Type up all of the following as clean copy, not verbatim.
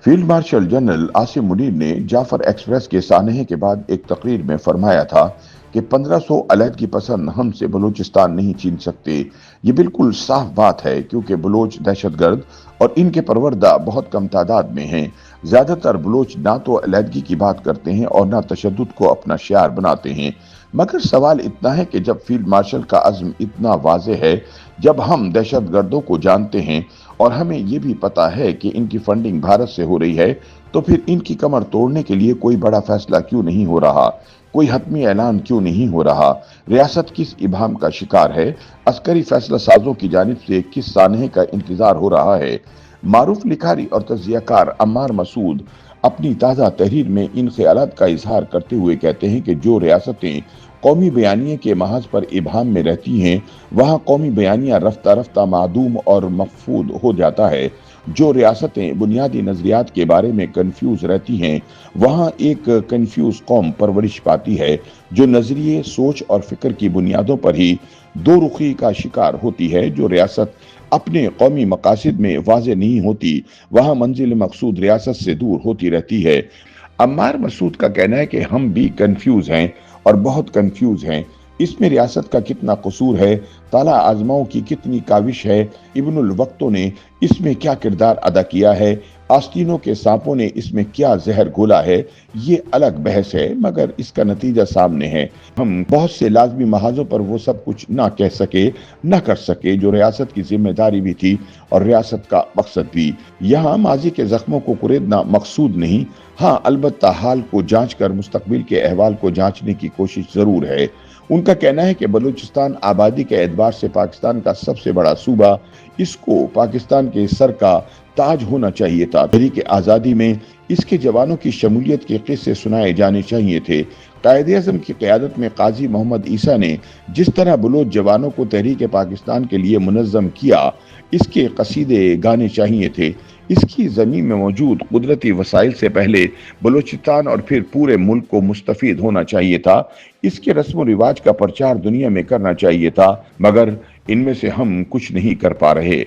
Field marshal general Asim Munir نے جعفر express کے سانحے کے بعد ایک تقریر میں فرمایا تھا کہ 1500 علیحدگی پسند ہم سے بلوچستان نہیں چھین سکتے۔ یہ بالکل صاف بات ہے کیونکہ بلوچ دہشت گرد اور ان کے پروردہ بہت کم تعداد میں ہیں۔ زیادہ تر بلوچ نہ تو علیحدگی کی بات کرتے ہیں اور نہ تشدد کو اپنا شعار بناتے ہیں، مگر سوال اتنا ہے کہ جب فیلڈ مارشل کا عزم اتنا واضح ہے، جب ہم دہشت گردوں کو جانتے ہیں اور ہمیں یہ بھی پتا ہے کہ ان کی فنڈنگ بھارت سے ہو رہی ہے، تو پھر ان کی کمر توڑنے کے لیے کوئی بڑا فیصلہ کیوں نہیں ہو رہا؟ کوئی حتمی اعلان کیوں نہیں ہو رہا؟ ریاست کس ابہام کا شکار ہے؟ عسکری فیصلہ سازوں کی جانب سے کس سانحے کا انتظار ہو رہا ہے؟ معروف لکھاری اور تجزیہ کار عمار مسعود اپنی تازہ تحریر میں ان خیالات کا اظہار کرتے ہوئے کہتے ہیں کہ جو ریاستیں قومی بیانیے کے محاذ پر ابہام میں رہتی ہیں، وہاں قومی بیانیہ رفتہ رفتہ معدوم اور مفقود ہو جاتا ہے۔ جو ریاستیں بنیادی نظریات کے بارے میں کنفیوز رہتی ہیں، وہاں ایک کنفیوز قوم پرورش پاتی ہے، جو نظریے، سوچ اور فکر کی بنیادوں پر ہی دو رخی کا شکار ہوتی ہے۔ جو ریاست اپنے قومی مقاصد میں واضح نہیں ہوتی، وہاں منزل مقصود ریاست سے دور ہوتی رہتی ہے۔ عمار مسعود کا کہنا ہے کہ ہم بھی کنفیوز ہیں اور بہت کنفیوز ہیں۔ اس میں ریاست کا کتنا قصور ہے، تالا آزماؤں کی کتنی کاوش ہے، ابن الوقتوں نے اس میں کیا کردار ادا کیا ہے، آستینوں کے سانپوں نے اس میں کیا زہر گھولا ہے، یہ الگ بحث ہے، مگر اس کا نتیجہ سامنے ہے۔ ہم بہت سے لازمی محاذوں پر وہ سب کچھ نہ کہہ سکے، نہ کر سکے جو ریاست کی ذمہ داری بھی تھی اور ریاست کا مقصد بھی۔ یہاں ماضی کے زخموں کو کریدنا مقصود نہیں، ہاں البتہ حال کو جانچ کر مستقبل کے احوال کو جانچنے کی کوشش ضرور ہے۔ ان کا کہنا ہے کہ بلوچستان آبادی کے اعتبار سے پاکستان کا سب سے بڑا صوبہ، اس کو پاکستان کے سر کا تاج ہونا چاہیے تھا۔ تحریک آزادی میں اس کے جوانوں کی شمولیت کے قصے سنائے جانے چاہیے تھے۔ قائد اعظم کی قیادت میں قاضی محمد عیسیٰ نے جس طرح بلوچ جوانوں کو تحریک پاکستان کے لیے منظم کیا، اس کے قصیدے گانے چاہیے تھے۔ اس کی زمین میں موجود قدرتی وسائل سے پہلے بلوچستان اور پھر پورے ملک کو مستفید ہونا چاہیے تھا۔ اس کے رسم و رواج کا پرچار دنیا میں کرنا چاہیے تھا، مگر ان میں سے ہم کچھ نہیں کر پا رہے۔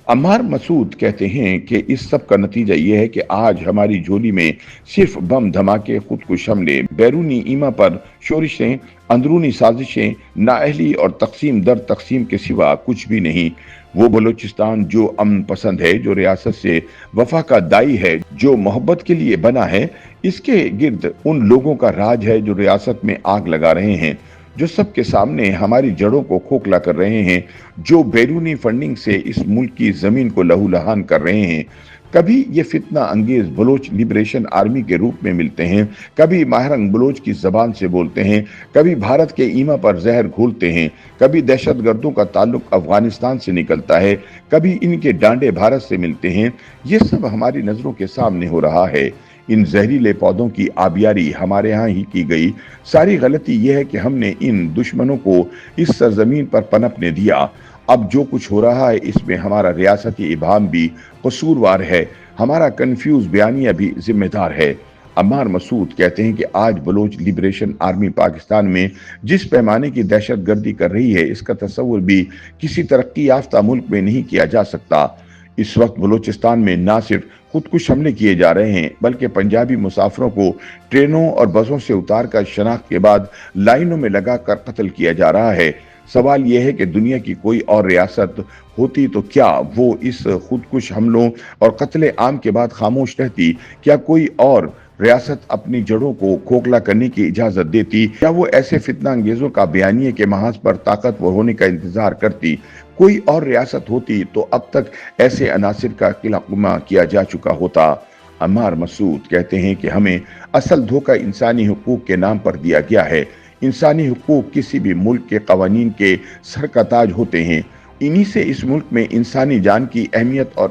عمار مسعود کہتے ہیں کہ اس سب کا نتیجہ یہ ہے کہ آج ہماری جھولی میں صرف بم دھماکے، خودکش حملے، بیرونی ایما پر شورشیں، اندرونی سازشیں، نااہلی اور تقسیم در تقسیم کے سوا کچھ بھی نہیں۔ وہ بلوچستان جو امن پسند ہے، جو ریاست سے وفا کا دائی ہے، جو محبت کے لیے بنا ہے، اس کے گرد ان لوگوں کا راج ہے جو ریاست میں آگ لگا رہے ہیں، جو سب کے سامنے ہماری جڑوں کو کھوکھلا کر رہے ہیں، جو بیرونی فنڈنگ سے اس ملک کی زمین کو لہو لہان کر رہے ہیں۔ کبھی یہ فتنہ انگیز بلوچ لبریشن آرمی کے روپ میں ملتے ہیں، کبھی ماہرنگ بلوچ کی زبان سے بولتے ہیں، کبھی بھارت کے ایما پر زہر گھولتے ہیں، کبھی دہشت گردوں کا تعلق افغانستان سے نکلتا ہے، کبھی ان کے ڈانڈے بھارت سے ملتے ہیں۔ یہ سب ہماری نظروں کے سامنے ہو رہا ہے۔ ان زہریلے پودوں کی آبیاری ہمارے ہاں ہی کی گئی۔ ساری غلطی یہ ہے کہ ہم نے ان دشمنوں کو اس سرزمین پر پنپنے دیا۔ اب جو کچھ ہو رہا ہے اس میں ہمارا ریاستی ابہام بھی قصوروار ہے، ہمارا کنفیوز بیانیہ بھی ذمہ دار ہے۔ عمار مسعود کہتے ہیں کہ آج بلوچ لبریشن آرمی پاکستان میں جس پیمانے کی دہشت گردی کر رہی ہے، اس کا تصور بھی کسی ترقی یافتہ ملک میں نہیں کیا جا سکتا۔ اس وقت بلوچستان میں نہ صرف خودکش حملے کیے جا رہے ہیں، بلکہ پنجابی مسافروں کو ٹرینوں اور بسوں سے اتار کر شناخت کے بعد لائنوں میں لگا کر قتل کیا جا رہا ہے۔ سوال یہ ہے کہ دنیا کی کوئی اور ریاست ہوتی تو کیا وہ اس خودکش حملوں اور قتل عام کے بعد خاموش رہتی؟ کیا کوئی اور ریاست اپنی جڑوں کو کھوکھلا کرنے کی اجازت دیتی؟ کیا وہ ایسے فتنہ انگیزوں کا بیانیے کے محاذ پر طاقتور ہونے کا انتظار کرتی؟ کوئی اور ریاست ہوتی تو اب تک ایسے عناصر کا قلمہ کیا جا چکا ہوتا۔ عمار مسعود کہتے ہیں کہ ہمیں اصل دھوکہ انسانی حقوق کے نام پر دیا گیا ہے۔ انسانی حقوق کسی بھی ملک کے قوانین کے سر کا تاج ہوتے ہیں۔ انہی سے اس ملک میں انسانی جان کی اہمیت اور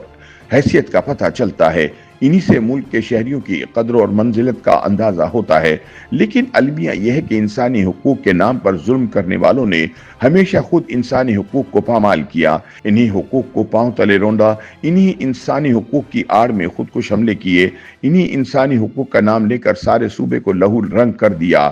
حیثیت کا پتہ چلتا ہے۔ انہی سے ملک کے شہریوں کی قدر اور منزلت کا اندازہ ہوتا ہے۔ لیکن المیہ یہ ہے کہ انسانی حقوق کے نام پر ظلم کرنے والوں نے ہمیشہ خود انسانی حقوق کو پامال کیا، انہی حقوق کو پاؤں تلے روندا، انہی انسانی حقوق کی آڑ میں خودکش حملے کیے، انہی انسانی حقوق کا نام لے کر سارے صوبے کو لہو رنگ کر دیا۔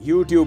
YouTube